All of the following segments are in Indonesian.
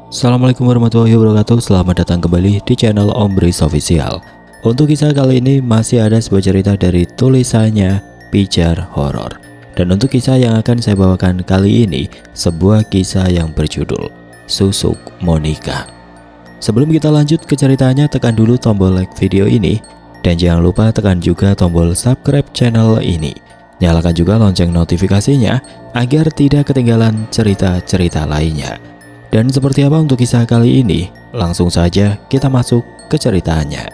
Assalamualaikum warahmatullahi wabarakatuh. Selamat datang kembali di channel Om Bris Official. Untuk kisah kali ini masih ada sebuah cerita dari tulisannya Pijar Horor. Dan untuk kisah yang akan saya bawakan kali ini, sebuah kisah yang berjudul Susuk Monica. Sebelum kita lanjut ke ceritanya, tekan dulu tombol like video ini dan jangan lupa tekan juga tombol subscribe channel ini. Nyalakan juga lonceng notifikasinya agar tidak ketinggalan cerita-cerita lainnya. Dan seperti apa untuk kisah kali ini? Langsung saja kita masuk ke ceritanya.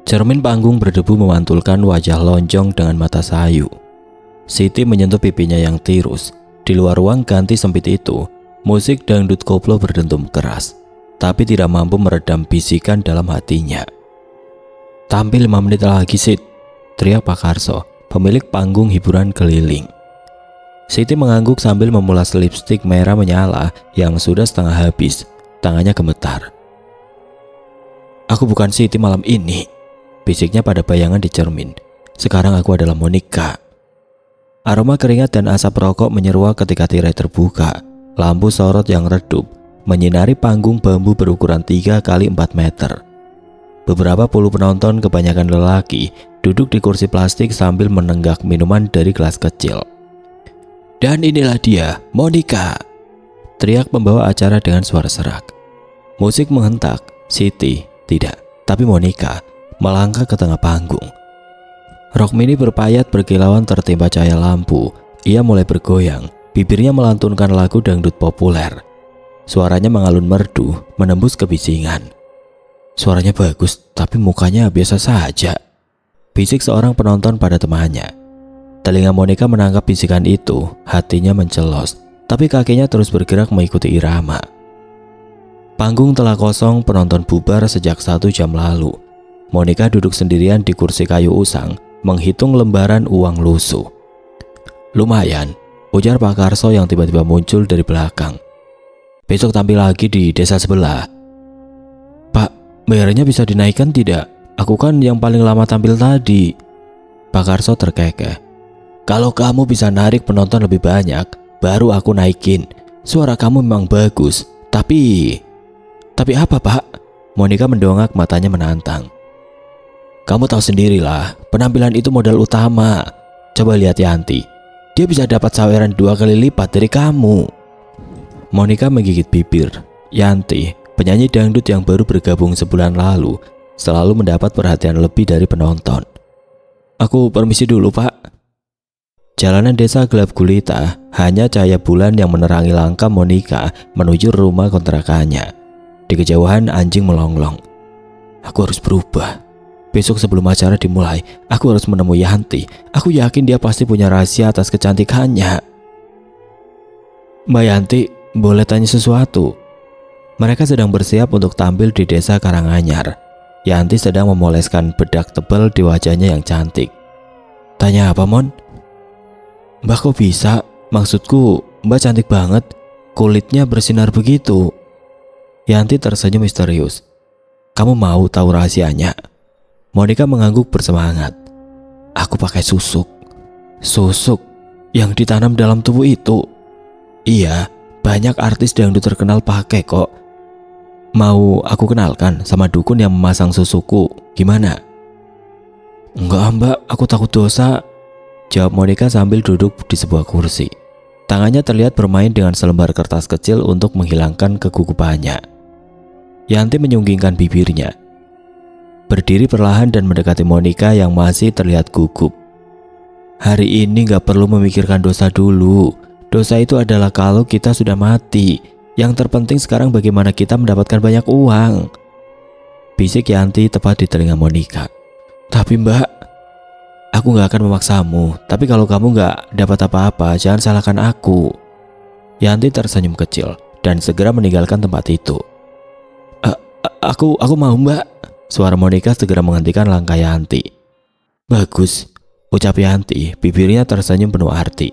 Cermin panggung berdebu memantulkan wajah lonjong dengan mata sayu. Siti menyentuh pipinya yang tirus. Di luar ruang ganti sempit itu, musik dangdut koplo berdentum keras, tapi tidak mampu meredam bisikan dalam hatinya. "Tampil 5 menit lagi, Sit," teriak Pak Karso, pemilik panggung hiburan keliling. Siti mengangguk sambil memulas lipstik merah menyala yang sudah setengah habis. Tangannya gemetar. "Aku bukan Siti malam ini," bisiknya pada bayangan di cermin. "Sekarang aku adalah Monica." Aroma keringat dan asap rokok menyeruak ketika tirai terbuka. Lampu sorot yang redup menyinari panggung bambu berukuran 3 kali 4 meter. Beberapa puluh penonton, kebanyakan lelaki, duduk di kursi plastik sambil menenggak minuman dari gelas kecil. "Dan inilah dia, Monica," teriak pembawa acara dengan suara serak. Musik menghentak. Siti tidak, tapi Monica melangkah ke tengah panggung. Rok mini berpayat berkilauan tertimpa cahaya lampu. Ia mulai bergoyang. Bibirnya melantunkan lagu dangdut populer. Suaranya mengalun merdu, menembus kebisingan. "Suaranya bagus, tapi mukanya biasa saja," bisik seorang penonton pada temannya. Telinga Monica menangkap bisikan itu, hatinya mencelos, tapi kakinya terus bergerak mengikuti irama. Panggung telah kosong, penonton bubar sejak 1 jam lalu. Monica duduk sendirian di kursi kayu usang, menghitung lembaran uang lusuh. "Lumayan," ujar Pak Karso yang tiba-tiba muncul dari belakang. "Besok tampil lagi di desa sebelah." "Pak, bayarnya bisa dinaikkan tidak? Aku kan yang paling lama tampil tadi." Pak Karso terkekeh. "Kalau kamu bisa narik penonton lebih banyak, baru aku naikin. Suara kamu memang bagus, tapi..." "Tapi apa, Pak?" Monica mendongak, matanya menantang. "Kamu tahu sendirilah, penampilan itu modal utama. Coba lihat Yanti. Dia bisa dapat saweran 2 kali lipat dari kamu." Monica menggigit bibir. Yanti, penyanyi dangdut yang baru bergabung sebulan lalu, selalu mendapat perhatian lebih dari penonton. "Aku permisi dulu, Pak." Jalanan desa gelap gulita, hanya cahaya bulan yang menerangi langkah Monica menuju rumah kontrakannya. Di kejauhan anjing melonglong. "Aku harus berubah. Besok sebelum acara dimulai, aku harus menemui Yanti. Aku yakin dia pasti punya rahasia atas kecantikannya." "Mbak Yanti, boleh tanya sesuatu?" Mereka sedang bersiap untuk tampil di desa Karanganyar. Yanti sedang memoleskan bedak tebal di wajahnya yang cantik. "Tanya apa, Mon?" "Mbak, kok bisa? Maksudku, Mbak cantik banget. Kulitnya bersinar begitu." Yanti tersenyum misterius. "Kamu mau tahu rahasianya?" Monica mengangguk bersemangat. "Aku pakai susuk." "Susuk? Yang ditanam dalam tubuh itu?" "Iya, banyak artis dangdut terkenal pakai kok. Mau aku kenalkan sama dukun yang memasang susukku, gimana?" "Enggak, Mbak, aku takut dosa," jawab Monica sambil duduk di sebuah kursi. Tangannya terlihat bermain dengan selembar kertas kecil untuk menghilangkan kegugupannya. Yanti menyunggingkan bibirnya, berdiri perlahan dan mendekati Monica yang masih terlihat gugup. "Hari ini gak perlu memikirkan dosa dulu. Dosa itu adalah kalau kita sudah mati. Yang terpenting sekarang bagaimana kita mendapatkan banyak uang," bisik Yanti tepat di telinga Monica. "Tapi Mbak..." "Aku gak akan memaksamu, tapi kalau kamu gak dapat apa-apa, jangan salahkan aku." Yanti tersenyum kecil dan segera meninggalkan tempat itu. Aku mau, Mbak." Suara Monica segera menghentikan langkah Yanti. "Bagus," ucap Yanti, bibirnya tersenyum penuh arti.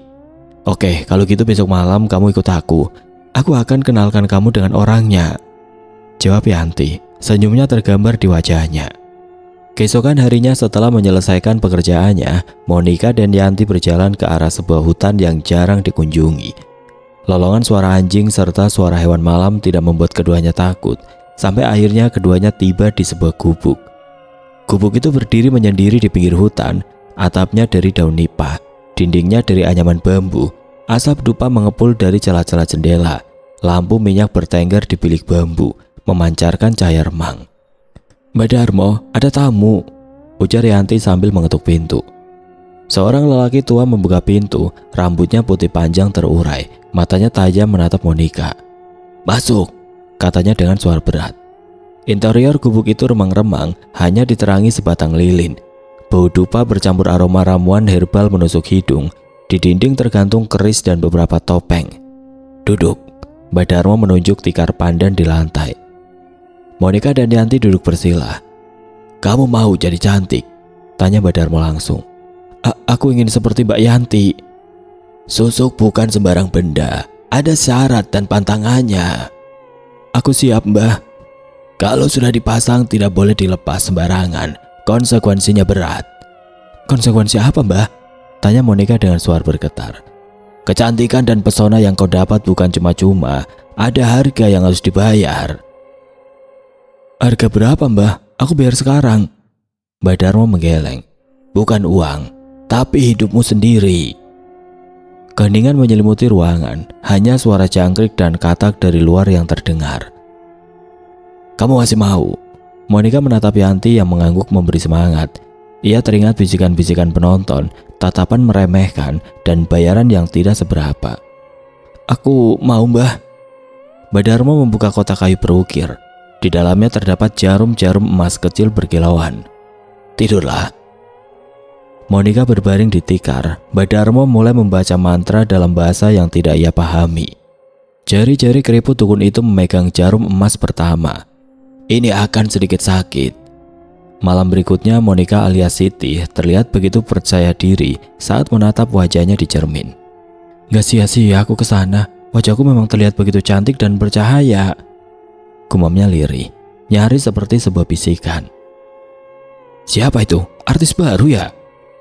"Oke, kalau gitu besok malam kamu ikut aku. Aku akan kenalkan kamu dengan orangnya." jawab Yanti. Senyumnya tergambar di wajahnya. Keesokan harinya setelah menyelesaikan pekerjaannya, Monica dan Yanti berjalan ke arah sebuah hutan yang jarang dikunjungi. Lolongan suara anjing serta suara hewan malam tidak membuat keduanya takut, sampai akhirnya keduanya tiba di sebuah gubuk. Gubuk itu berdiri menyendiri di pinggir hutan, atapnya dari daun nipah, dindingnya dari anyaman bambu, asap dupa mengepul dari celah-celah jendela, lampu minyak bertengger di bilik bambu, memancarkan cahaya remang. "Mbak Darmo, ada tamu," ujar Yanti sambil mengetuk pintu. Seorang lelaki tua membuka pintu, rambutnya putih panjang terurai, matanya tajam menatap Monica. "Masuk," katanya dengan suara berat. Interior gubuk itu remang-remang, hanya diterangi sebatang lilin. Bau dupa bercampur aroma ramuan herbal menusuk hidung. Di dinding tergantung keris dan beberapa topeng. "Duduk," Mbak Darmo menunjuk tikar pandan di lantai. Monica dan Yanti duduk bersila. "Kamu mau jadi cantik?" tanya Mbak Darmo langsung. Aku ingin seperti Mbak Yanti." "Susuk bukan sembarang benda, ada syarat dan pantangannya." "Aku siap, Mbah." "Kalau sudah dipasang tidak boleh dilepas sembarangan, konsekuensinya berat." "Konsekuensi apa, Mbah?" tanya Monica dengan suara bergetar. "Kecantikan dan pesona yang kau dapat bukan cuma-cuma, ada harga yang harus dibayar." "Harga berapa, Mbah? Aku bayar sekarang." Mbak Darmo menggeleng. "Bukan uang, tapi hidupmu sendiri." Keheningan menyelimuti ruangan, hanya suara jangkrik dan katak dari luar yang terdengar. "Kamu masih mau?" Monica menatap Yanti yang mengangguk memberi semangat. Ia teringat bisikan-bisikan penonton, tatapan meremehkan, dan bayaran yang tidak seberapa. "Aku mau, Mbah." Mbak Darmo membuka kotak kayu berukir. Di dalamnya terdapat jarum-jarum emas kecil berkilauan. "Tidurlah." Monica berbaring di tikar. Mbak Darmo mulai membaca mantra dalam bahasa yang tidak ia pahami. Jari-jari keriput dukun itu memegang jarum emas pertama. "Ini akan sedikit sakit." Malam berikutnya Monica alias Siti terlihat begitu percaya diri saat menatap wajahnya di cermin. "Gak sia-sia aku kesana. Wajahku memang terlihat begitu cantik dan bercahaya," gumamnya lirih, nyaris seperti sebuah bisikan. "Siapa itu? Artis baru ya?"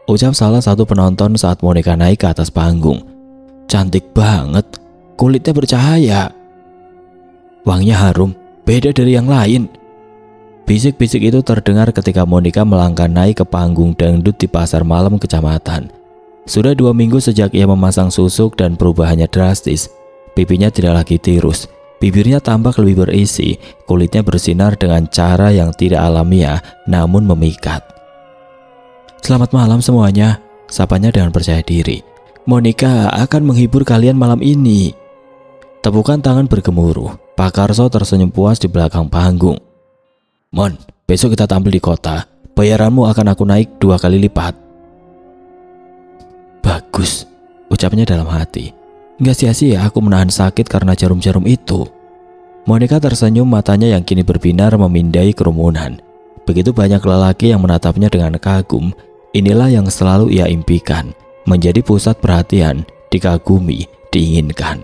ucap salah satu penonton saat Monica naik ke atas panggung. "Cantik banget, kulitnya bercahaya. Wanginya harum, beda dari yang lain." Bisik-bisik itu terdengar ketika Monica melangkah naik ke panggung dangdut di pasar malam kecamatan. Sudah 2 minggu sejak ia memasang susuk dan perubahannya drastis. Pipinya tidak lagi tirus, bibirnya tampak lebih berisi, kulitnya bersinar dengan cara yang tidak alamiah namun memikat. "Selamat malam semuanya," sapanya dengan percaya diri. "Monica akan menghibur kalian malam ini." Tepukan tangan bergemuruh. Pak Karso tersenyum puas di belakang panggung. "Mon, besok kita tampil di kota. Bayaranmu akan aku naik 2 kali lipat." "Bagus," ucapnya dalam hati. "Gak sia-sia aku menahan sakit karena jarum-jarum itu." Monica tersenyum, matanya yang kini berbinar memindai kerumunan. Begitu banyak lelaki yang menatapnya dengan kagum. Inilah yang selalu ia impikan, menjadi pusat perhatian, dikagumi, diinginkan.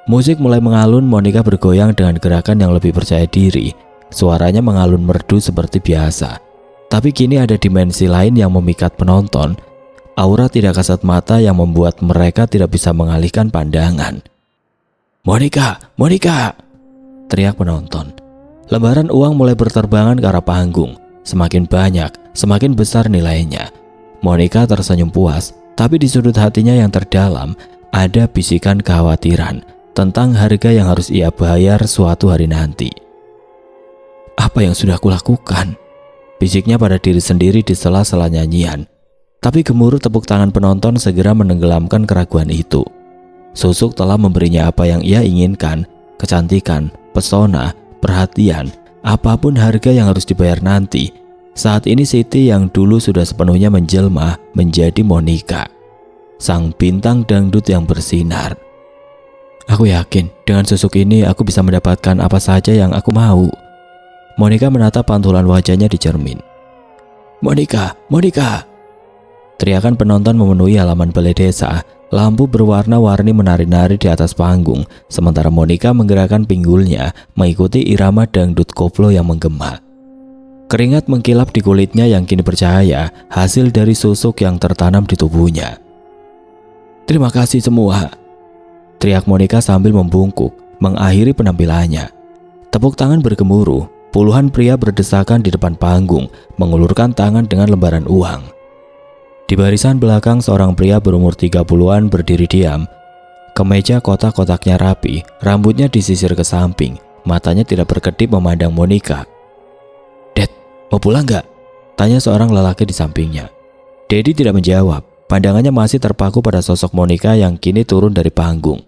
Musik mulai mengalun, Monica bergoyang dengan gerakan yang lebih percaya diri. Suaranya mengalun merdu seperti biasa. Tapi kini ada dimensi lain yang memikat penonton. Aura tidak kasat mata yang membuat mereka tidak bisa mengalihkan pandangan. "Monica, Monica!" teriak penonton. Lembaran uang mulai berterbangan ke arah panggung. Semakin banyak, semakin besar nilainya. Monica tersenyum puas, tapi di sudut hatinya yang terdalam ada bisikan kekhawatiran tentang harga yang harus ia bayar suatu hari nanti. "Apa yang sudah aku lakukan?" bisiknya pada diri sendiri di sela-sela nyanyian. Tapi gemuruh tepuk tangan penonton segera menenggelamkan keraguan itu. Susuk telah memberinya apa yang ia inginkan, kecantikan, pesona, perhatian, apapun harga yang harus dibayar nanti. Saat ini Siti yang dulu sudah sepenuhnya menjelma menjadi Monica, sang bintang dangdut yang bersinar. "Aku yakin dengan susuk ini aku bisa mendapatkan apa saja yang aku mau." Monica menatap pantulan wajahnya di cermin. "Monica, Monica!" teriakan penonton memenuhi halaman balai desa. Lampu berwarna-warni menari-nari di atas panggung, sementara Monica menggerakkan pinggulnya mengikuti irama dangdut koplo yang menggema. Keringat mengkilap di kulitnya yang kini bercahaya, hasil dari susuk yang tertanam di tubuhnya. "Terima kasih semua," teriak Monica sambil membungkuk, mengakhiri penampilannya. Tepuk tangan bergemuruh, puluhan pria berdesakan di depan panggung, mengulurkan tangan dengan lembaran uang. Di barisan belakang seorang pria berumur 30-an berdiri diam. Kemeja kotak-kotaknya rapi, rambutnya disisir ke samping, matanya tidak berkedip memandang Monica. "Dad, mau pulang gak?" tanya seorang lelaki di sampingnya. Dedi tidak menjawab, pandangannya masih terpaku pada sosok Monica yang kini turun dari panggung.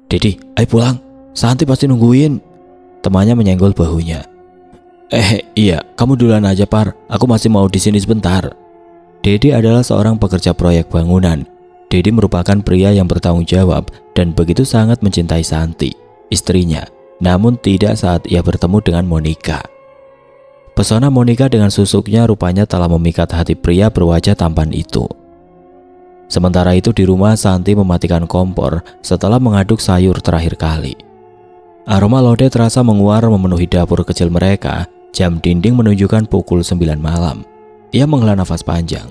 "Dedi, ayo pulang, Santi pasti nungguin," temannya menyenggol bahunya. Iya, kamu duluan aja Par, aku masih mau di sini sebentar." Dedi adalah seorang pekerja proyek bangunan. Dedi merupakan pria yang bertanggung jawab dan begitu sangat mencintai Santi, istrinya, namun tidak saat ia bertemu dengan Monica. Pesona Monica dengan susuknya rupanya telah memikat hati pria berwajah tampan itu. Sementara itu di rumah, Santi mematikan kompor setelah mengaduk sayur terakhir kali. Aroma lodeh terasa menguar memenuhi dapur kecil mereka. Jam dinding menunjukkan pukul 9 malam. Ia menghela nafas panjang.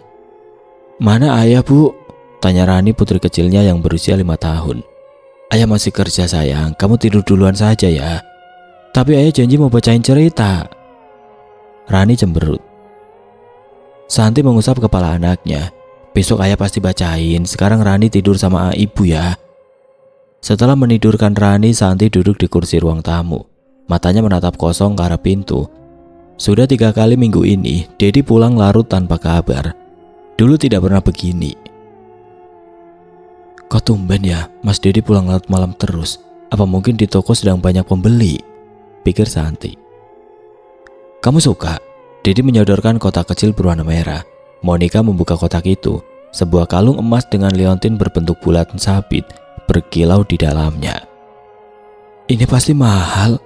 "Mana ayah, Bu?" tanya Rani, putri kecilnya yang berusia 5 tahun. "Ayah masih kerja sayang, kamu tidur duluan saja ya." "Tapi ayah janji mau bacain cerita," Rani cemberut. Santi mengusap kepala anaknya. "Besok ayah pasti bacain, sekarang Rani tidur sama ibu ya." Setelah menidurkan Rani, Santi duduk di kursi ruang tamu. Matanya menatap kosong ke arah pintu. Sudah 3 kali minggu ini, Dedi pulang larut tanpa kabar. Dulu tidak pernah begini. "Kok tumben ya, Mas Dedi pulang larut malam terus? Apa mungkin di toko sedang banyak pembeli?" pikir Santi. "Kamu suka?" Dedi menyodorkan kotak kecil berwarna merah. Monica membuka kotak itu. Sebuah kalung emas dengan liontin berbentuk bulat sabit berkilau di dalamnya. "Ini pasti mahal,"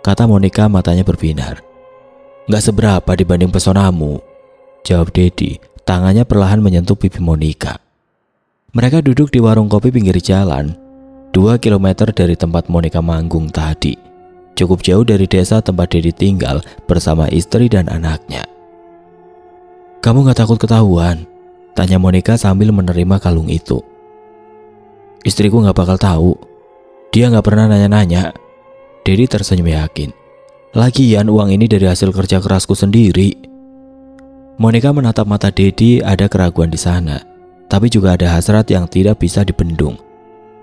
kata Monica, matanya berbinar. "Gak seberapa dibanding pesonamu," jawab Dedi. Tangannya perlahan menyentuh pipi Monica. Mereka duduk di warung kopi pinggir jalan, 2 kilometer dari tempat Monica manggung tadi. Cukup jauh dari desa tempat Dedi tinggal bersama istri dan anaknya. "Kamu gak takut ketahuan?" tanya Monica sambil menerima kalung itu. "Istriku gak bakal tahu. Dia gak pernah nanya-nanya." Dedi tersenyum yakin. "Lagian uang ini dari hasil kerja kerasku sendiri." Monica menatap mata Dedi, ada keraguan di sana, tapi juga ada hasrat yang tidak bisa dibendung.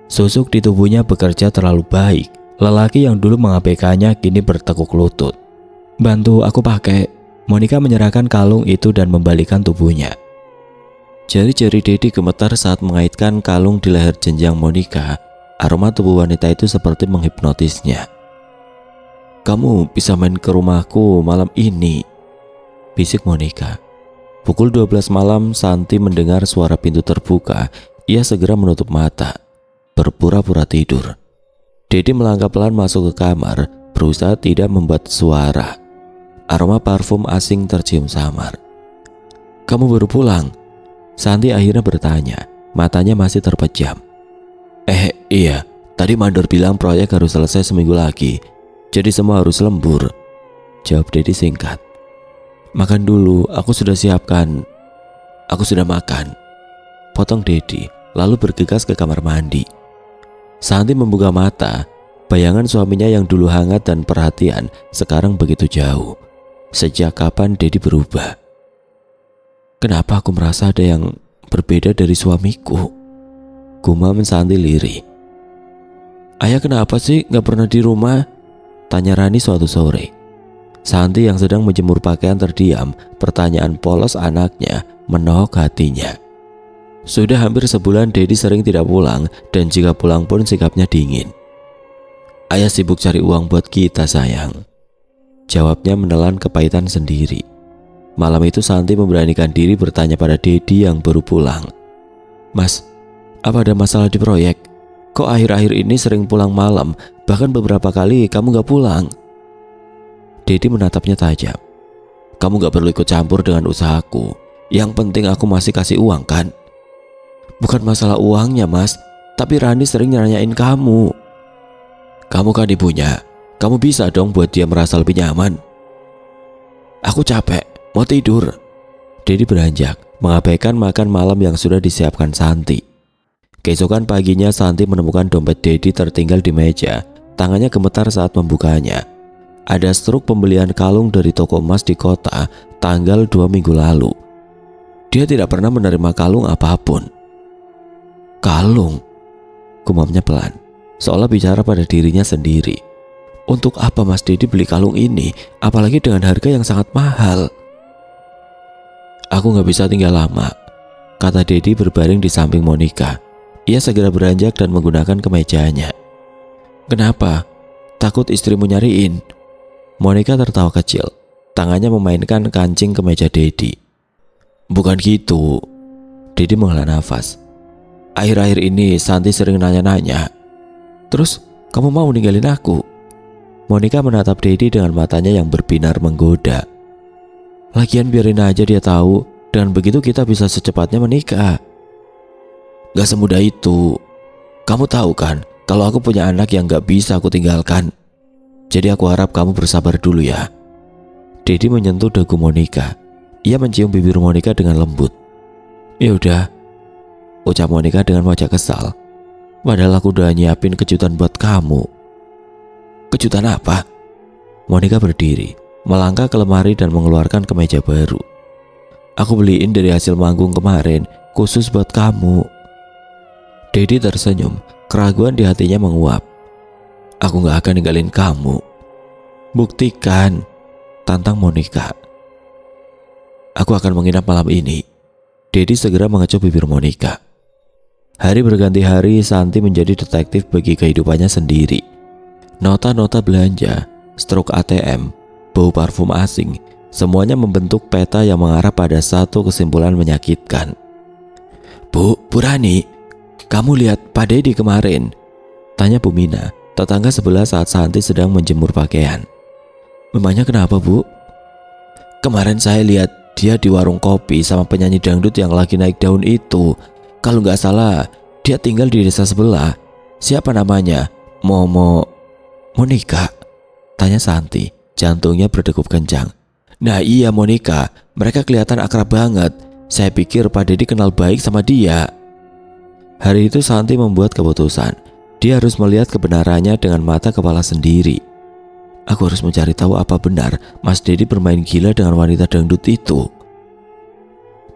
Susuk di tubuhnya bekerja terlalu baik. Lelaki yang dulu mengabaikannya kini bertekuk lutut. "Bantu aku pakai." Monica menyerahkan kalung itu dan membalikan tubuhnya. Jari-jari Dedi gemetar saat mengaitkan kalung di leher jenjang Monica. Aroma tubuh wanita itu seperti menghipnotisnya. "Kamu bisa main ke rumahku malam ini," bisik Monica. Pukul 12 malam, Santi mendengar suara pintu terbuka. Ia segera menutup mata, berpura-pura tidur. Dedi melangkah pelan masuk ke kamar, berusaha tidak membuat suara. Aroma parfum asing tercium samar. "Kamu baru pulang?" Santi akhirnya bertanya, matanya masih terpejam. Iya, tadi mandor bilang proyek harus selesai seminggu lagi. Jadi semua harus lembur," jawab Dedi singkat. "Makan dulu, aku sudah siapkan." "Aku sudah makan," potong Dedi, lalu bergegas ke kamar mandi. Santi membuka mata. Bayangan suaminya yang dulu hangat dan perhatian sekarang begitu jauh. Sejak kapan Dedi berubah? "Kenapa aku merasa ada yang berbeda dari suamiku?" gumam Santi lirih. "Ayah kenapa sih gak pernah di rumah?" tanya Rani suatu sore. Santi yang sedang menjemur pakaian terdiam. Pertanyaan polos anaknya menohok hatinya. Sudah hampir sebulan Dedi sering tidak pulang, dan jika pulang pun sikapnya dingin. "Ayah sibuk cari uang buat kita sayang," jawabnya menelan kepahitan sendiri. Malam itu Santi memberanikan diri bertanya pada Dedi yang baru pulang. "Mas, apa ada masalah di proyek? Kok akhir-akhir ini sering pulang malam? Bahkan beberapa kali kamu gak pulang." Dedi menatapnya tajam. "Kamu gak perlu ikut campur dengan usahaku. Yang penting aku masih kasih uang kan?" Bukan masalah uangnya mas, tapi Rani sering nanyain kamu. Kamu kan ibunya, kamu bisa dong buat dia merasa lebih nyaman. Aku capek, mau tidur. Dedi beranjak, mengabaikan makan malam yang sudah disiapkan Santi. Keesokan paginya Santi menemukan dompet Dedi tertinggal di meja. Tangannya gemetar saat membukanya. Ada struk pembelian kalung dari toko emas di kota tanggal 2 minggu lalu. Dia tidak pernah menerima kalung apapun. Kalung? Gumamnya pelan, seolah bicara pada dirinya sendiri. Untuk apa Mas Dedi beli kalung ini, apalagi dengan harga yang sangat mahal? Aku gak bisa tinggal lama, kata Dedi berbaring di samping Monica. Ia segera beranjak dan menggunakan kemejanya. Kenapa? Takut istrimu nyariin? Monica tertawa kecil, tangannya memainkan kancing kemeja Dedi. Bukan gitu. Dedi menghela nafas. Akhir-akhir ini Santi sering nanya-nanya. Terus kamu mau ninggalin aku? Monica menatap Dedi dengan matanya yang berbinar menggoda. Lagian biarin aja dia tahu, dan begitu kita bisa secepatnya menikah. Gak semudah itu. Kamu tahu kan, kalau aku punya anak yang gak bisa aku tinggalkan. Jadi aku harap kamu bersabar dulu ya. Dedi menyentuh dagu Monica. Ia mencium bibir Monica dengan lembut. Ya udah, ucap Monica dengan wajah kesal. Padahal aku udah nyiapin kejutan buat kamu. Kejutan apa? Monica berdiri, melangkah ke lemari dan mengeluarkan kemeja baru. Aku beliin dari hasil manggung kemarin, khusus buat kamu. Dedi tersenyum, keraguan di hatinya menguap. Aku gak akan ninggalin kamu. Buktikan, tantang Monica. Aku akan menginap malam ini. Dedi segera mengecup bibir Monica. Hari berganti hari, Santi menjadi detektif bagi kehidupannya sendiri. Nota-nota belanja, struk ATM, bau parfum asing, semuanya membentuk peta yang mengarah pada satu kesimpulan menyakitkan. Bu Rani, kamu lihat Pak Dedi kemarin? Tanya Bu Mina, tetangga sebelah saat Santi sedang menjemur pakaian. Memangnya kenapa Bu? Kemarin saya lihat dia di warung kopi sama penyanyi dangdut yang lagi naik daun itu. Kalau nggak salah, dia tinggal di desa sebelah. Siapa namanya? Monica? Tanya Santi, jantungnya berdegup kencang. Nah iya Monica, mereka kelihatan akrab banget. Saya pikir Pak Dedi kenal baik sama dia. Hari itu Santi membuat keputusan. Dia harus melihat kebenarannya dengan mata kepala sendiri. Aku harus mencari tahu apa benar Mas Dedi bermain gila dengan wanita dangdut itu.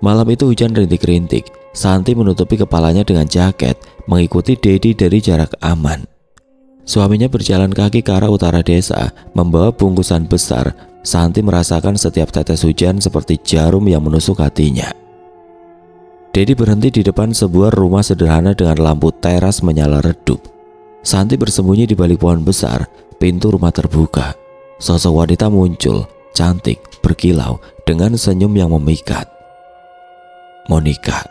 Malam itu hujan rintik-rintik. Santi menutupi kepalanya dengan jaket, mengikuti Dedi dari jarak aman. Suaminya berjalan kaki ke arah utara desa, membawa bungkusan besar. Santi merasakan setiap tetes hujan seperti jarum yang menusuk hatinya. Dedi berhenti di depan sebuah rumah sederhana dengan lampu teras menyala redup. Santi bersembunyi di balik pohon besar. Pintu rumah terbuka. Sosok wanita muncul, cantik, berkilau, dengan senyum yang memikat. Monica.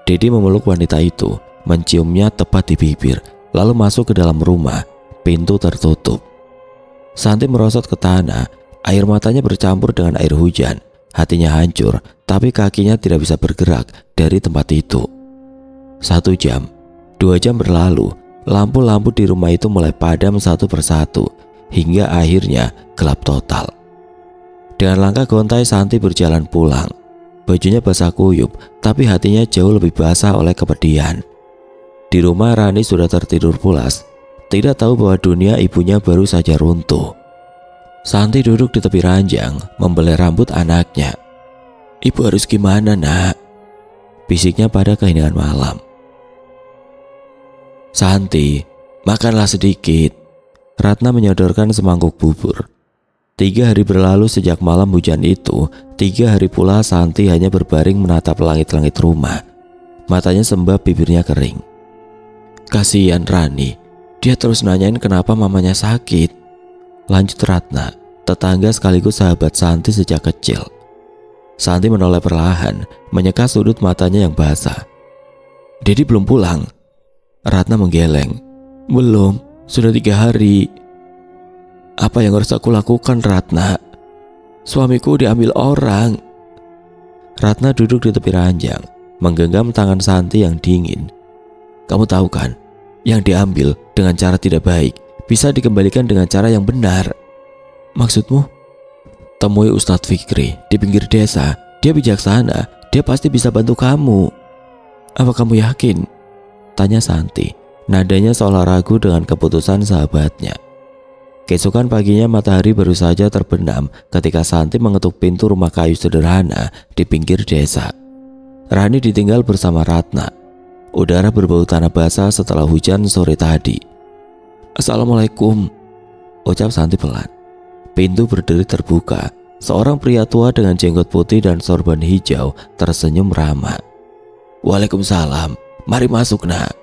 Dedi memeluk wanita itu, menciumnya tepat di bibir, lalu masuk ke dalam rumah. Pintu tertutup. Santi merosot ke tanah. Air matanya bercampur dengan air hujan. Hatinya hancur, tapi kakinya tidak bisa bergerak dari tempat itu. 1 jam, 2 jam berlalu. Lampu-lampu di rumah itu mulai padam satu persatu, hingga akhirnya gelap total. Dengan langkah gontai Santi berjalan pulang. Bajunya basah kuyup, tapi hatinya jauh lebih basah oleh kepedihan. Di rumah Rani sudah tertidur pulas, tidak tahu bahwa dunia ibunya baru saja runtuh. Santi duduk di tepi ranjang, membelai rambut anaknya. Ibu harus gimana nak? Bisiknya pada keheningan malam. Santi, makanlah sedikit. Ratna menyodorkan semangkuk bubur. 3 hari berlalu sejak malam hujan itu. 3 hari pula Santi hanya berbaring menatap langit-langit rumah. Matanya sembab, bibirnya kering. Kasihan Rani, dia terus nanyain kenapa mamanya sakit. Lanjut Ratna, tetangga sekaligus sahabat Santi sejak kecil. Santi menoleh perlahan, menyeka sudut matanya yang basah. Dedi belum pulang. Ratna menggeleng. Belum, sudah 3 hari. Apa yang harus aku lakukan Ratna? Suamiku diambil orang. Ratna duduk di tepi ranjang. menggenggam tangan Santi yang dingin. Kamu tahu kan, yang diambil dengan cara tidak baik bisa dikembalikan dengan cara yang benar. Maksudmu? Temui Ustadz Fikri di pinggir desa. Dia bijaksana, dia pasti bisa bantu kamu. Apa kamu yakin? Tanya Santi, nadanya seolah ragu dengan keputusan sahabatnya. Keesokan paginya matahari baru saja terbenam ketika Santi mengetuk pintu rumah kayu sederhana di pinggir desa. Rani ditinggal bersama Ratna. Udara berbau tanah basah setelah hujan sore tadi. Assalamualaikum, ucap Santi pelan. Pintu berdiri terbuka. Seorang pria tua dengan jenggot putih dan sorban hijau tersenyum ramah. Waalaikumsalam, mari masuk nak.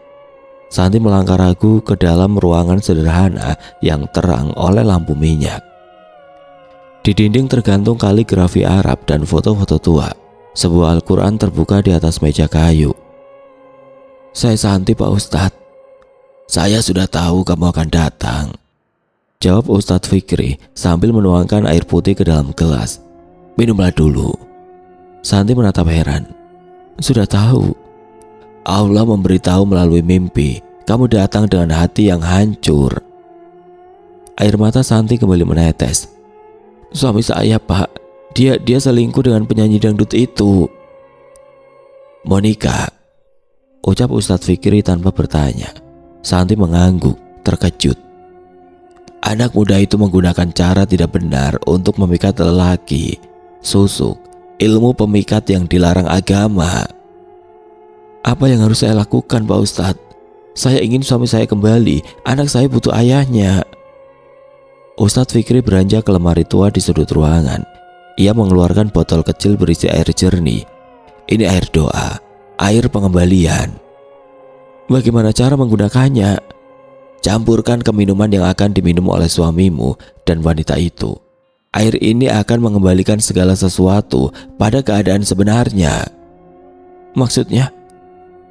Santi melangkah ragu ke dalam ruangan sederhana yang terang oleh lampu minyak. Di dinding tergantung kaligrafi Arab dan foto-foto tua. Sebuah Al-Quran terbuka di atas meja kayu. Saya Santi Pak Ustadz. Saya sudah tahu kamu akan datang, jawab Ustadz Fikri sambil menuangkan air putih ke dalam gelas. Minumlah dulu. Santi menatap heran. Sudah tahu? Allah memberitahu melalui mimpi, kamu datang dengan hati yang hancur. Air mata Santi kembali menetes. Suami saya Pak, dia selingkuh dengan penyanyi dangdut itu. Monica, ucap Ustadz Fikri tanpa bertanya. Santi mengangguk, terkejut. Anak muda itu menggunakan cara tidak benar untuk memikat lelaki. Susuk, ilmu pemikat yang dilarang agama. Apa yang harus saya lakukan Pak Ustadz? Saya ingin suami saya kembali, anak saya butuh ayahnya. Ustadz Fikri beranjak ke lemari tua di sudut ruangan. Ia mengeluarkan botol kecil berisi air jernih. Ini air doa, air pengembalian. Bagaimana cara menggunakannya? Campurkan ke minuman yang akan diminum oleh suamimu dan wanita itu. Air ini akan mengembalikan segala sesuatu pada keadaan sebenarnya. Maksudnya?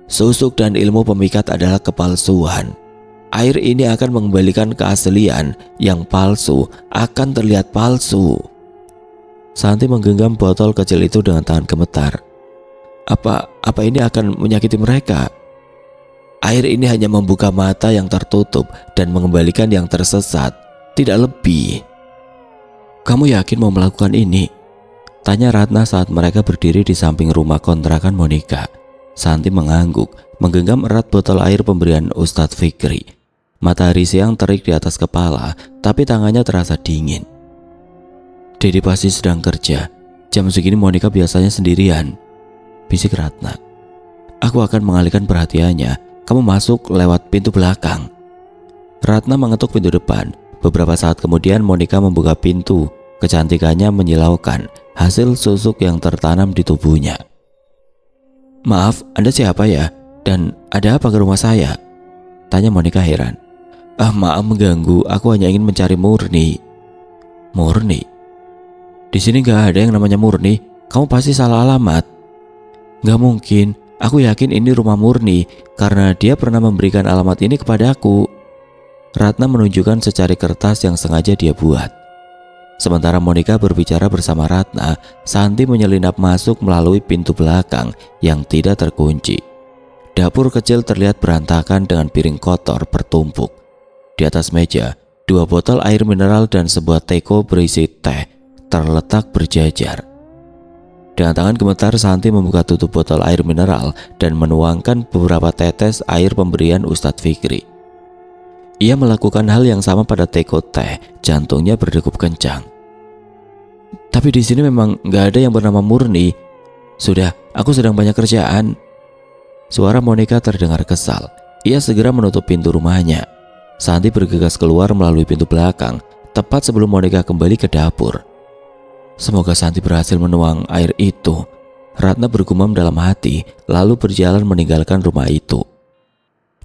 Susuk dan ilmu pemikat adalah kepalsuan. Air ini akan mengembalikan keaslian, yang palsu akan terlihat palsu. Santi menggenggam botol kecil itu dengan tangan gemetar. Apa ini akan menyakiti mereka? Air ini hanya membuka mata yang tertutup dan mengembalikan yang tersesat, tidak lebih. Kamu yakin mau melakukan ini? Tanya Ratna saat mereka berdiri di samping rumah kontrakan Monica. Santi mengangguk, menggenggam erat botol air pemberian Ustadz Fikri. Matahari siang terik di atas kepala, tapi tangannya terasa dingin. Dedi pasti sedang kerja. Jam segini Monica biasanya sendirian, bisik Ratna. Aku akan mengalihkan perhatiannya. Kamu masuk lewat pintu belakang. Ratna mengetuk pintu depan. Beberapa saat kemudian Monica membuka pintu. Kecantikannya menyilaukan, hasil susuk yang tertanam di tubuhnya. Maaf, Anda siapa ya? Dan ada apa ke rumah saya? Tanya Monica heran. Maaf mengganggu, aku hanya ingin mencari Murni. Murni? Di sini gak ada yang namanya Murni. Kamu pasti salah alamat. Gak mungkin, aku yakin ini rumah Murni karena dia pernah memberikan alamat ini kepadaku. Ratna menunjukkan secari kertas yang sengaja dia buat. Sementara Monica berbicara bersama Ratna, Santi menyelinap masuk melalui pintu belakang yang tidak terkunci. Dapur kecil terlihat berantakan dengan piring kotor bertumpuk. Di atas meja, 2 botol air mineral dan sebuah teko berisi teh terletak berjajar. Dengan tangan gemetar, Santi membuka tutup botol air mineral dan menuangkan beberapa tetes air pemberian Ustadz Fikri. Ia melakukan hal yang sama pada teko teh, jantungnya berdegup kencang. Tapi di sini memang gak ada yang bernama Murni. Sudah, aku sedang banyak kerjaan. Suara Monica terdengar kesal. Ia segera menutup pintu rumahnya. Santi bergegas keluar melalui pintu belakang, tepat sebelum Monica kembali ke dapur. Semoga Santi berhasil menuang air itu. Ratna bergumam dalam hati, lalu berjalan meninggalkan rumah itu.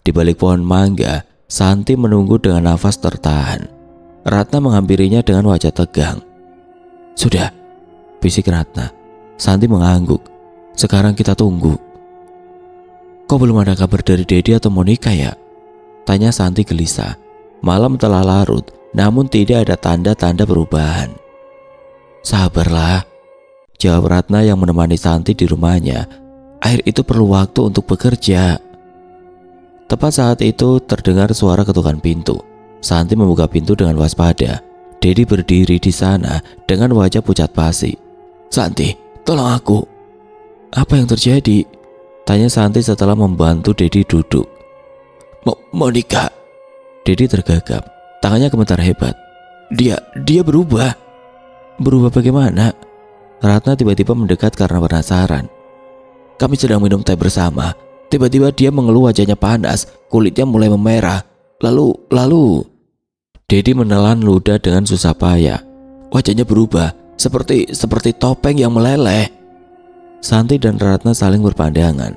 Di balik pohon mangga, Santi menunggu dengan nafas tertahan. Ratna menghampirinya dengan wajah tegang. Sudah, bisik Ratna. Santi mengangguk. Sekarang kita tunggu. Kok belum ada kabar dari Dedi atau Monica ya? Tanya Santi gelisah. Malam telah larut, namun tidak ada tanda-tanda perubahan. Sabarlah, jawab Ratna yang menemani Santi di rumahnya. Air itu perlu waktu untuk bekerja. Tepat saat itu terdengar suara ketukan pintu. Santi membuka pintu dengan waspada. Dedi berdiri di sana dengan wajah pucat pasi. "Santi, tolong aku." "Apa yang terjadi?" tanya Santi setelah membantu Dedi duduk. Monica." Dedi tergagap. Tangannya gemetar hebat. Dia berubah." "Berubah bagaimana?" Ratna tiba-tiba mendekat karena penasaran. "Kami sedang minum teh bersama. Tiba-tiba dia mengeluh, wajahnya panas, kulitnya mulai memerah. Lalu Dedi menelan ludah dengan susah payah. "Wajahnya berubah, seperti topeng yang meleleh." Santi dan Ratna saling berpandangan.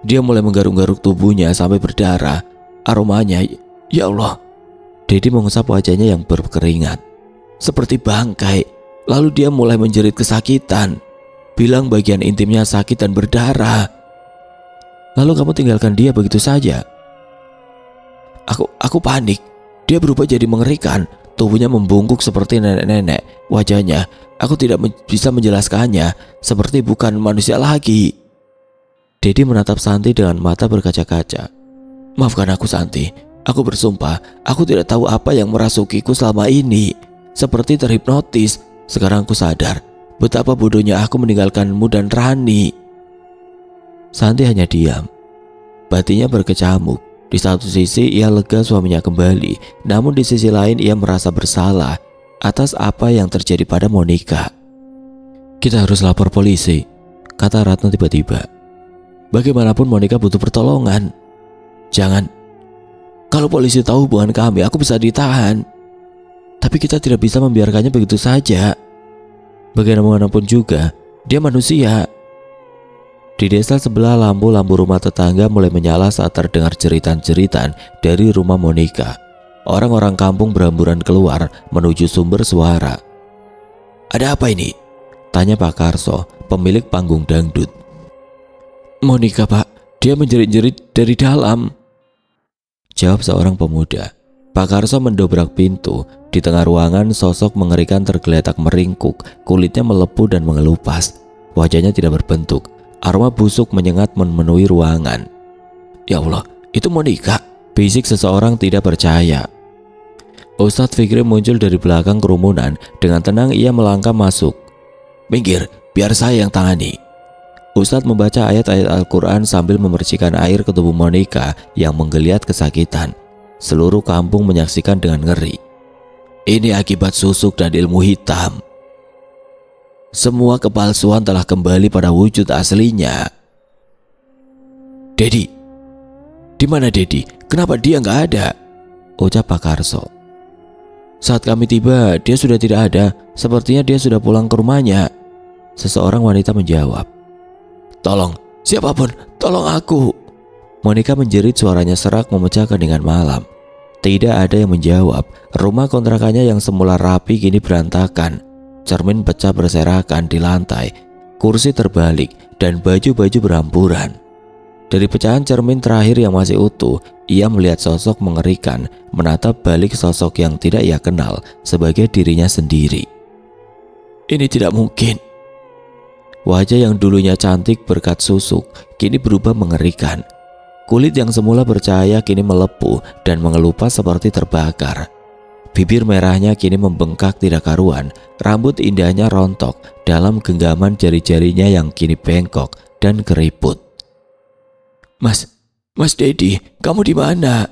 "Dia mulai menggaruk-garuk tubuhnya sampai berdarah. Aromanya, ya Allah." Dedi mengusap wajahnya yang berkeringat. "Seperti bangkai. Lalu dia mulai menjerit kesakitan. Bilang bagian intimnya sakit dan berdarah." "Lalu kamu tinggalkan dia begitu saja?" Aku panik. Dia berubah jadi mengerikan. Tubuhnya membungkuk seperti nenek-nenek. Wajahnya, aku tidak bisa menjelaskannya. Seperti bukan manusia lagi." Dedi menatap Santi dengan mata berkaca-kaca. "Maafkan aku, Santi. Aku bersumpah, aku tidak tahu apa yang merasukiku selama ini. Seperti terhipnotis. Sekarang aku sadar betapa bodohnya aku meninggalkanmu dan Rani." Santi hanya diam. Batinnya berkecamuk. Di satu sisi ia lega suaminya kembali, namun di sisi lain ia merasa bersalah atas apa yang terjadi pada Monica. "Kita harus lapor polisi," kata Ratna tiba-tiba. "Bagaimanapun Monica butuh pertolongan." "Jangan. Kalau polisi tahu hubungan kami, aku bisa ditahan. Tapi kita tidak bisa membiarkannya begitu saja. Bagaimanapun juga, dia manusia." Di desa sebelah lampu-lampu rumah tetangga mulai menyala saat terdengar jeritan-jeritan dari rumah Monica. Orang-orang kampung berhamburan keluar menuju sumber suara. "Ada apa ini?" tanya Pak Karso, pemilik panggung dangdut. "Monica, Pak. Dia menjerit-jerit dari dalam," jawab seorang pemuda. Pak Karso mendobrak pintu. Di tengah ruangan, sosok mengerikan tergeletak meringkuk, kulitnya melepuh dan mengelupas. Wajahnya tidak berbentuk. Aroma busuk menyengat memenuhi ruangan. "Ya Allah, itu Monica," bisik seseorang tidak percaya. Ustadz Fikri muncul dari belakang kerumunan. Dengan tenang ia melangkah masuk. "Minggir, biar saya yang tangani." Ustadz membaca ayat-ayat Al-Quran sambil memercikan air ke tubuh Monica yang menggeliat kesakitan. Seluruh kampung menyaksikan dengan ngeri. "Ini akibat susuk dan ilmu hitam. Semua kepalsuan telah kembali pada wujud aslinya." "Dedi, di mana Dedi? Kenapa dia nggak ada?" ucap Pak Karso. "Saat kami tiba, dia sudah tidak ada. Sepertinya dia sudah pulang ke rumahnya," seseorang wanita menjawab. "Tolong, siapapun, tolong aku." Monica menjerit, suaranya serak memecah keheningan malam. Tidak ada yang menjawab. Rumah kontrakannya yang semula rapi kini berantakan. Cermin pecah berserakan di lantai, kursi terbalik, dan baju-baju beramburan. Dari pecahan cermin terakhir yang masih utuh, ia melihat sosok mengerikan menatap balik sosok yang tidak ia kenal sebagai dirinya sendiri. "Ini tidak mungkin." Wajah yang dulunya cantik berkat susuk kini berubah mengerikan. Kulit yang semula bercahaya kini melepuh dan mengelupas seperti terbakar. Bibir merahnya kini membengkak tidak karuan. Rambut indahnya rontok dalam genggaman jari-jarinya yang kini bengkok dan keriput. Mas Dedi, kamu di mana?"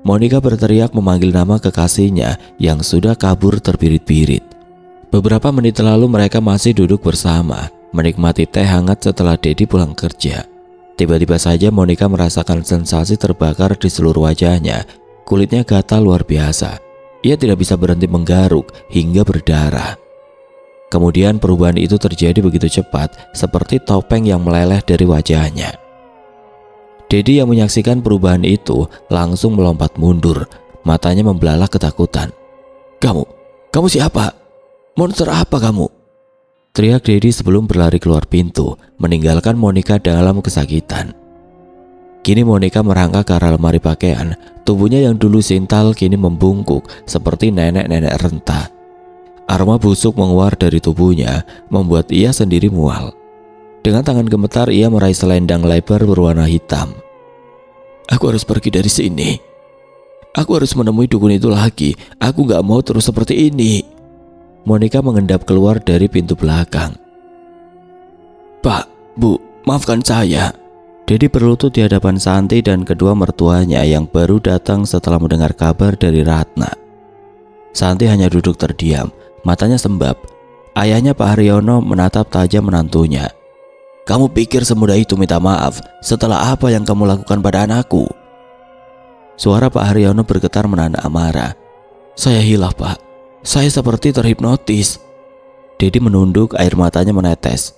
Monica berteriak memanggil nama kekasihnya yang sudah kabur terbirit-birit. Beberapa menit lalu mereka masih duduk bersama, menikmati teh hangat setelah Dedi pulang kerja. Tiba-tiba saja Monica merasakan sensasi terbakar di seluruh wajahnya. Kulitnya gatal luar biasa. Ia tidak bisa berhenti menggaruk hingga berdarah. Kemudian perubahan itu terjadi begitu cepat, seperti topeng yang meleleh dari wajahnya. Dedi yang menyaksikan perubahan itu langsung melompat mundur, matanya membelalak ketakutan. Kamu siapa? Monster apa kamu?" teriak Dedi sebelum berlari keluar pintu, meninggalkan Monica dalam kesakitan. Kini Monica merangkak ke arah lemari pakaian. Tubuhnya yang dulu sintal kini membungkuk seperti nenek-nenek renta. Aroma busuk menguar dari tubuhnya, membuat ia sendiri mual. Dengan tangan gemetar ia meraih selendang lebar berwarna hitam. Aku harus pergi dari sini. Aku harus menemui dukun itu lagi. Aku gak mau terus seperti ini. Monica mengendap keluar dari pintu belakang. Pak, Bu, maafkan saya. Dedi berlutut di hadapan Santi dan kedua mertuanya yang baru datang setelah mendengar kabar dari Ratna. Santi hanya duduk terdiam, matanya sembab. Ayahnya Pak Haryono menatap tajam menantunya. Kamu pikir semudah itu minta maaf setelah apa yang kamu lakukan pada anakku? Suara Pak Haryono bergetar menahan amarah. Saya hilaf, Pak. Saya seperti terhipnotis. Dedi menunduk, air matanya menetes.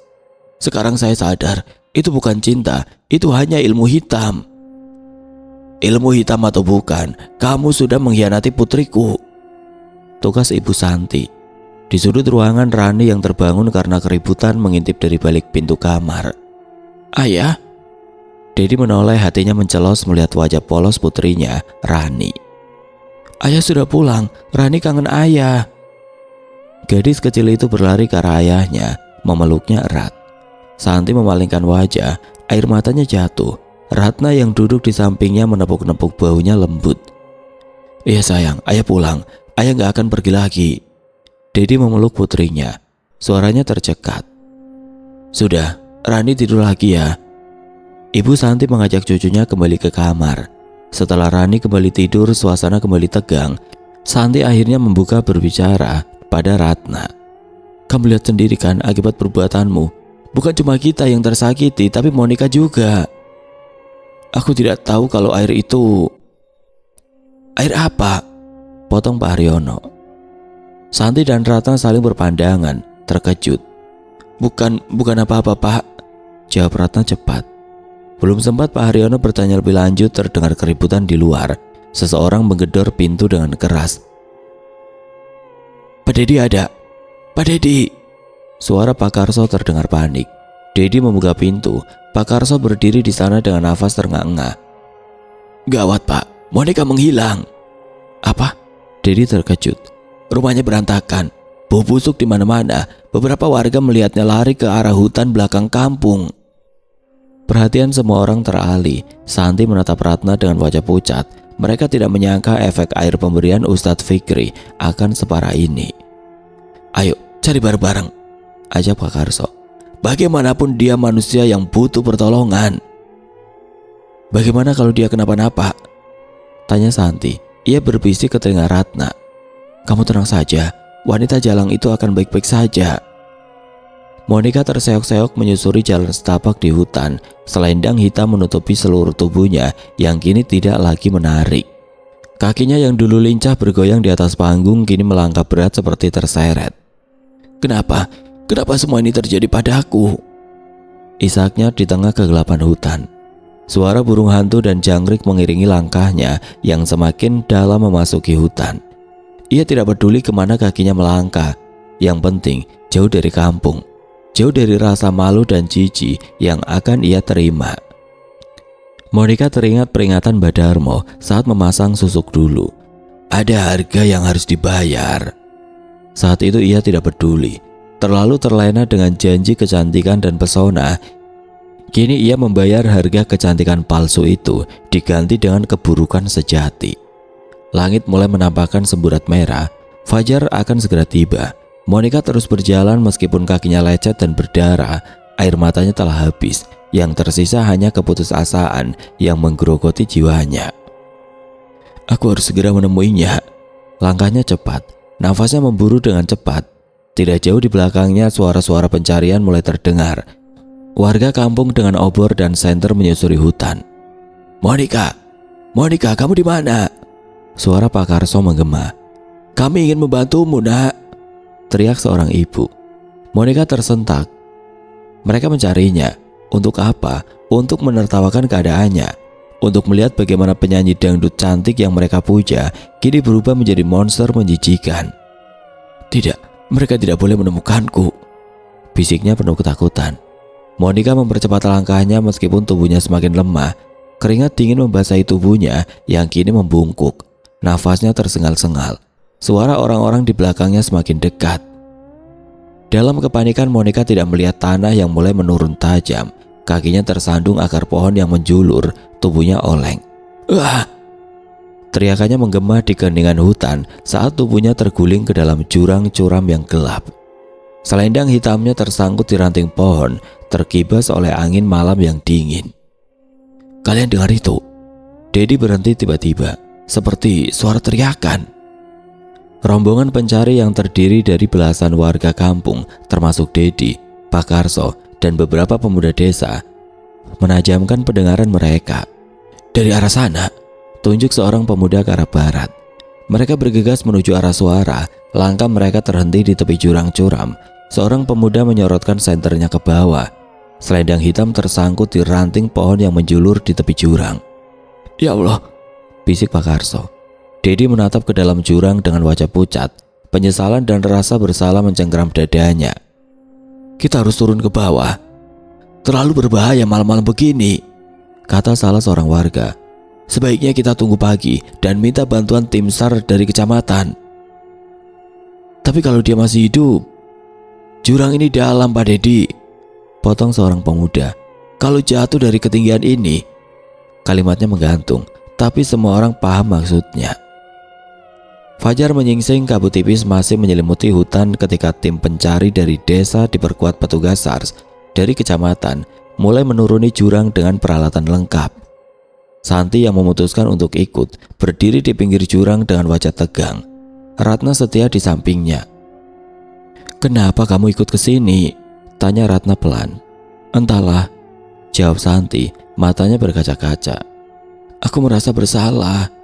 Sekarang saya sadar, itu bukan cinta, itu hanya ilmu hitam. Ilmu hitam atau bukan, kamu sudah mengkhianati putriku. Tugas Ibu Santi. Di sudut ruangan, Rani yang terbangun karena keributan mengintip dari balik pintu kamar. Ayah? Dedi menoleh, hatinya mencelos melihat wajah polos putrinya, Rani. Ayah sudah pulang, Rani kangen ayah. Gadis kecil itu berlari ke arah ayahnya, memeluknya erat. Santi memalingkan wajah, air matanya jatuh. Ratna yang duduk di sampingnya menepuk-nepuk baunya lembut. Iya sayang, ayah pulang, ayah gak akan pergi lagi. Dedi memeluk putrinya, suaranya tercekat. Sudah, Rani tidur lagi ya. Ibu Santi mengajak cucunya kembali ke kamar. Setelah Rani kembali tidur, suasana kembali tegang. Santi akhirnya membuka berbicara pada Ratna. Kamu lihat sendiri kan akibat perbuatanmu. Bukan cuma kita yang tersakiti, tapi Monica juga. Aku tidak tahu kalau air itu... Air apa? Potong Pak Haryono. Santi dan Ratna saling berpandangan, terkejut. Bukan apa-apa, Pak. Jawab Ratna cepat. Belum sempat Pak Haryono bertanya lebih lanjut, terdengar keributan di luar. Seseorang menggedor pintu dengan keras. Pak Dedi ada. Pak Dedi. Suara Pak Karso terdengar panik. Dedi membuka pintu. Pak Karso berdiri di sana dengan nafas terengah-engah. Gawat, Pak. Monica menghilang. Apa? Dedi terkejut. Rumahnya berantakan, bau busuk di mana-mana. Beberapa warga melihatnya lari ke arah hutan belakang kampung. Perhatian semua orang teralih. Santi menatap Ratna dengan wajah pucat. Mereka tidak menyangka efek air pemberian Ustadz Fikri akan separah ini. Ayo, cari bareng-bareng, ajak Pak Karso. Bagaimanapun dia manusia yang butuh pertolongan. Bagaimana kalau dia kenapa-napa? Tanya Santi. Ia berbisik ke telinga Ratna. Kamu tenang saja, wanita jalang itu akan baik-baik saja. Monica terseok-seok menyusuri jalan setapak di hutan. Selendang hitam menutupi seluruh tubuhnya yang kini tidak lagi menarik. Kakinya yang dulu lincah bergoyang di atas panggung kini melangkah berat seperti terseret. Kenapa? Kenapa semua ini terjadi padaku? Isaknya di tengah kegelapan hutan. Suara burung hantu dan jangkrik mengiringi langkahnya yang semakin dalam memasuki hutan. Ia tidak peduli kemana kakinya melangkah. Yang penting jauh dari kampung, jauh dari rasa malu dan jijik yang akan ia terima. Monica teringat peringatan Badarmo saat memasang susuk dulu. Ada harga yang harus dibayar. Saat itu ia tidak peduli, terlalu terlena dengan janji kecantikan dan pesona. Kini ia membayar harga kecantikan palsu itu diganti dengan keburukan sejati. Langit mulai menampakkan semburat merah. Fajar akan segera tiba. Monica terus berjalan meskipun kakinya lecet dan berdarah. Air matanya telah habis. Yang tersisa hanya keputusasaan yang menggerogoti jiwanya. Aku harus segera menemuinya. Langkahnya cepat. Nafasnya memburu dengan cepat. Tidak jauh di belakangnya suara-suara pencarian mulai terdengar. Warga kampung dengan obor dan senter menyusuri hutan. Monica, Monica, kamu di mana? Suara Pak Karso menggema. Kami ingin membantumu, nak, teriak seorang ibu. Monica tersentak. Mereka mencarinya. Untuk apa? Untuk menertawakan keadaannya. Untuk melihat bagaimana penyanyi dangdut cantik yang mereka puja kini berubah menjadi monster menjijikan. Tidak, mereka tidak boleh menemukanku, bisiknya penuh ketakutan. Monica mempercepat langkahnya meskipun tubuhnya semakin lemah. Keringat dingin membasahi tubuhnya yang kini membungkuk. Nafasnya tersengal-sengal. Suara orang-orang di belakangnya semakin dekat. Dalam kepanikan, Monica tidak melihat tanah yang mulai menurun tajam. Kakinya tersandung akar pohon yang menjulur, tubuhnya oleng. "Wah!" Teriakannya menggema di keheningan hutan saat tubuhnya terguling ke dalam jurang curam yang gelap. Selendang hitamnya tersangkut di ranting pohon, terkibas oleh angin malam yang dingin. "Kalian dengar itu?" Dedi berhenti tiba-tiba, seperti suara teriakan. Rombongan pencari yang terdiri dari belasan warga kampung, termasuk Dedi, Pak Karso, dan beberapa pemuda desa, menajamkan pendengaran mereka. "Dari arah sana," tunjuk seorang pemuda ke arah barat. Mereka bergegas menuju arah suara. Langkah mereka terhenti di tepi jurang curam. Seorang pemuda menyorotkan senternya ke bawah. Selendang hitam tersangkut di ranting pohon yang menjulur di tepi jurang. "Ya Allah," bisik Pak Karso. Dedi menatap ke dalam jurang dengan wajah pucat. Penyesalan dan rasa bersalah mencengkeram dadanya. "Kita harus turun ke bawah. Terlalu berbahaya malam-malam begini," kata salah seorang warga. "Sebaiknya kita tunggu pagi dan minta bantuan tim SAR dari kecamatan." "Tapi kalau dia masih hidup?" "Jurang ini dalam, Pak Dedi," potong seorang pemuda. "Kalau jatuh dari ketinggian ini..." Kalimatnya menggantung, tapi semua orang paham maksudnya. Fajar menyingsing, kabut tipis masih menyelimuti hutan ketika tim pencari dari desa diperkuat petugas SAR dari kecamatan mulai menuruni jurang dengan peralatan lengkap. Santi yang memutuskan untuk ikut berdiri di pinggir jurang dengan wajah tegang. Ratna setia di sampingnya. "Kenapa kamu ikut ke sini?" tanya Ratna pelan. "Entahlah," jawab Santi, matanya berkaca-kaca. "Aku merasa bersalah."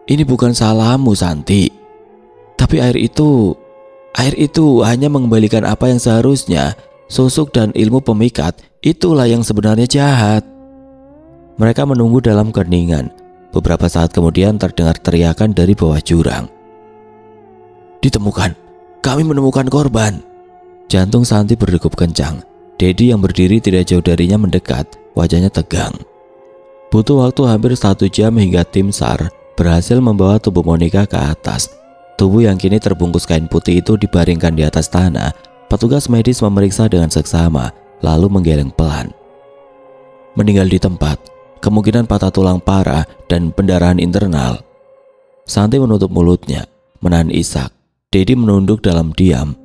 "Ini bukan salahmu, Santi. Tapi air itu hanya mengembalikan apa yang seharusnya. Susuk dan ilmu pemikat, itulah yang sebenarnya jahat." Mereka menunggu dalam keheningan. Beberapa saat kemudian terdengar teriakan dari bawah jurang. "Ditemukan! Kami menemukan korban!" Jantung Santi berdegup kencang. Dedi yang berdiri tidak jauh darinya mendekat, wajahnya tegang. Butuh waktu hampir 1 jam hingga tim SAR berhasil membawa tubuh Monica ke atas. Tubuh yang kini terbungkus kain putih itu dibaringkan di atas tanah. Petugas medis memeriksa dengan seksama, lalu menggeleng pelan. "Meninggal di tempat, kemungkinan patah tulang parah dan pendarahan internal." Santi menutup mulutnya, menahan isak. Dedi menunduk dalam diam.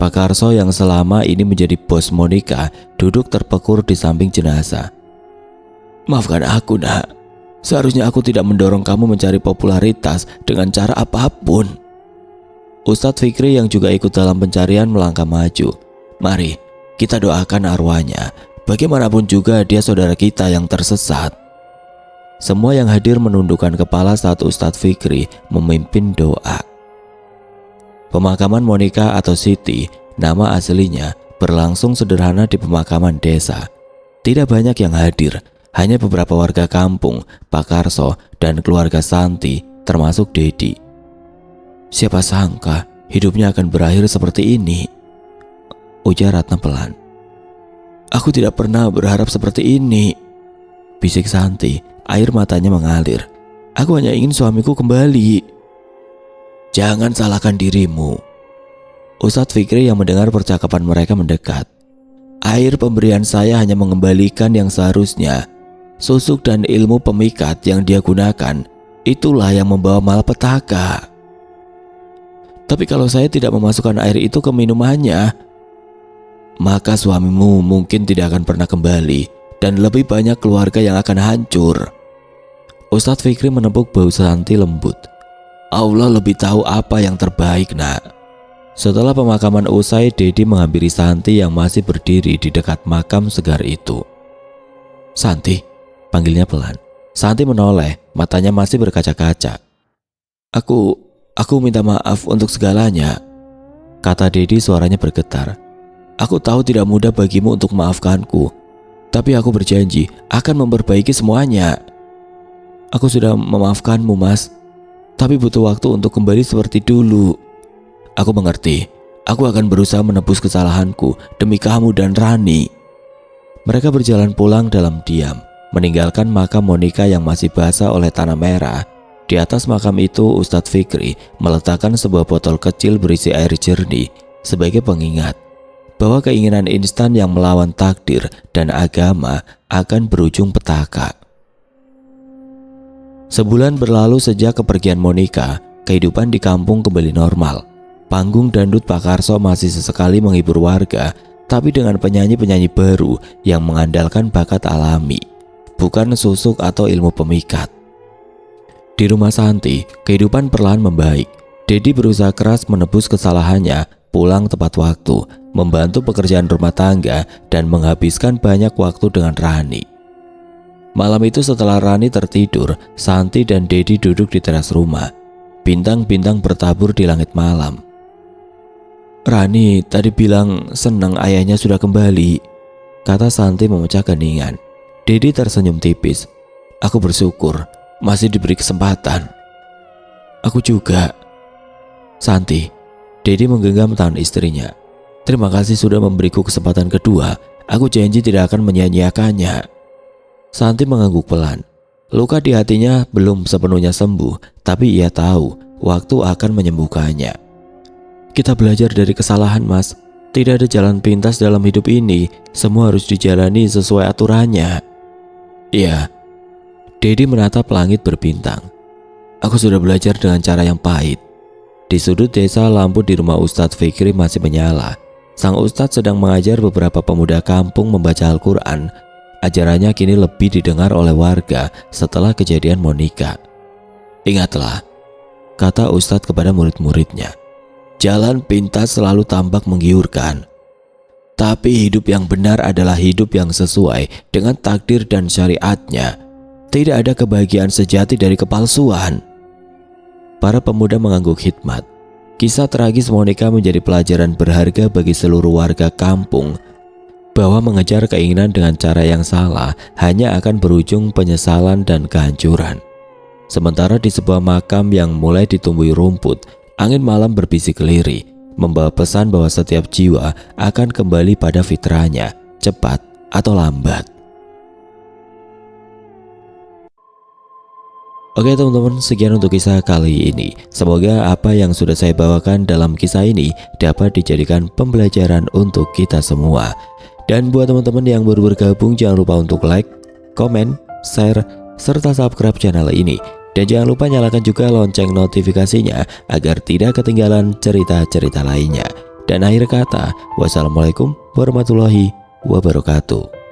Pak Karso yang selama ini menjadi bos Monica duduk terpekur di samping jenazah. "Maafkan aku, Nak. Seharusnya aku tidak mendorong kamu mencari popularitas dengan cara apapun." Ustadz Fikri yang juga ikut dalam pencarian melangkah maju. "Mari kita doakan arwahnya. Bagaimanapun juga dia saudara kita yang tersesat." Semua yang hadir menundukkan kepala saat Ustadz Fikri memimpin doa. Pemakaman Monica atau Siti, nama aslinya, berlangsung sederhana di pemakaman desa. Tidak banyak yang hadir. Hanya beberapa warga kampung, Pak Karso, dan keluarga Santi, termasuk Dedi. "Siapa sangka hidupnya akan berakhir seperti ini," ujar Ratna pelan. "Aku tidak pernah berharap seperti ini," bisik Santi, air matanya mengalir. "Aku hanya ingin suamiku kembali." "Jangan salahkan dirimu." Ustadz Fikri yang mendengar percakapan mereka mendekat. "Air pemberian saya hanya mengembalikan yang seharusnya. Susuk dan ilmu pemikat yang dia gunakan, itulah yang membawa malapetaka. Tapi kalau saya tidak memasukkan air itu ke minumannya, maka suamimu mungkin tidak akan pernah kembali dan lebih banyak keluarga yang akan hancur." Ustadz Fikri menepuk bahu Santi lembut. "Allah lebih tahu apa yang terbaik, Nak." Setelah pemakaman usai, Dedi menghampiri Santi yang masih berdiri di dekat makam segar itu. "Santi," panggilnya pelan. Santi menoleh, matanya masih berkaca-kaca. Aku minta maaf untuk segalanya," kata Dedi, suaranya bergetar. "Aku tahu tidak mudah bagimu untuk memaafkanku, tapi aku berjanji akan memperbaiki semuanya." "Aku sudah memaafkanmu, Mas, tapi butuh waktu untuk kembali seperti dulu." "Aku mengerti. Aku akan berusaha menebus kesalahanku demi kamu dan Rani." Mereka berjalan pulang dalam diam, meninggalkan makam Monica yang masih basah oleh tanah merah. Di atas makam itu, Ustadz Fikri meletakkan sebuah botol kecil berisi air jernih. sebagai pengingat bahwa keinginan instan yang melawan takdir dan agama akan berujung petaka. Sebulan berlalu sejak kepergian Monica, kehidupan di kampung kembali normal. Panggung dangdut Pak Karso masih sesekali menghibur warga, tapi dengan penyanyi-penyanyi baru yang mengandalkan bakat alami, bukan susuk atau ilmu pemikat. Di rumah Santi, kehidupan perlahan membaik. Dedi berusaha keras menebus kesalahannya, pulang tepat waktu, membantu pekerjaan rumah tangga, dan menghabiskan banyak waktu dengan Rani. Malam itu setelah Rani tertidur, Santi dan Dedi duduk di teras rumah. Bintang-bintang bertabur di langit malam. "Rani tadi bilang senang ayahnya sudah kembali," kata Santi memecah keningan. Dedi tersenyum tipis. "Aku bersyukur masih diberi kesempatan." "Aku juga." "Santi," Dedi menggenggam tangan istrinya, "terima kasih sudah memberiku kesempatan kedua. Aku janji tidak akan menyia-nyiakannya." Santi mengangguk pelan. Luka di hatinya belum sepenuhnya sembuh, tapi ia tahu waktu akan menyembuhkannya. "Kita belajar dari kesalahan, Mas. Tidak ada jalan pintas dalam hidup ini. Semua harus dijalani sesuai aturannya." "Iya." Dedi menatap langit berbintang. "Aku sudah belajar dengan cara yang pahit." Di sudut desa, lampu di rumah Ustadz Fikri masih menyala. Sang Ustadz sedang mengajar beberapa pemuda kampung membaca Al-Quran. Ajarannya kini lebih didengar oleh warga setelah kejadian Monica. "Ingatlah," kata Ustadz kepada murid-muridnya, "jalan pintas selalu tampak menggiurkan. Tapi hidup yang benar adalah hidup yang sesuai dengan takdir dan syariatnya. Tidak ada kebahagiaan sejati dari kepalsuan." Para pemuda mengangguk hikmat. Kisah tragis Monica menjadi pelajaran berharga bagi seluruh warga kampung, bahwa mengejar keinginan dengan cara yang salah hanya akan berujung penyesalan dan kehancuran. Sementara di sebuah makam yang mulai ditumbuhi rumput, angin malam berbisik lirih, membawa pesan bahwa setiap jiwa akan kembali pada fitrahnya, cepat atau lambat. Oke teman-teman, sekian untuk kisah kali ini. Semoga apa yang sudah saya bawakan dalam kisah ini dapat dijadikan pembelajaran untuk kita semua. Dan buat teman-teman yang baru bergabung, jangan lupa untuk like, komen, share, serta subscribe channel ini. Dan jangan lupa nyalakan juga lonceng notifikasinya agar tidak ketinggalan cerita-cerita lainnya. Dan akhir kata, wassalamualaikum warahmatullahi wabarakatuh.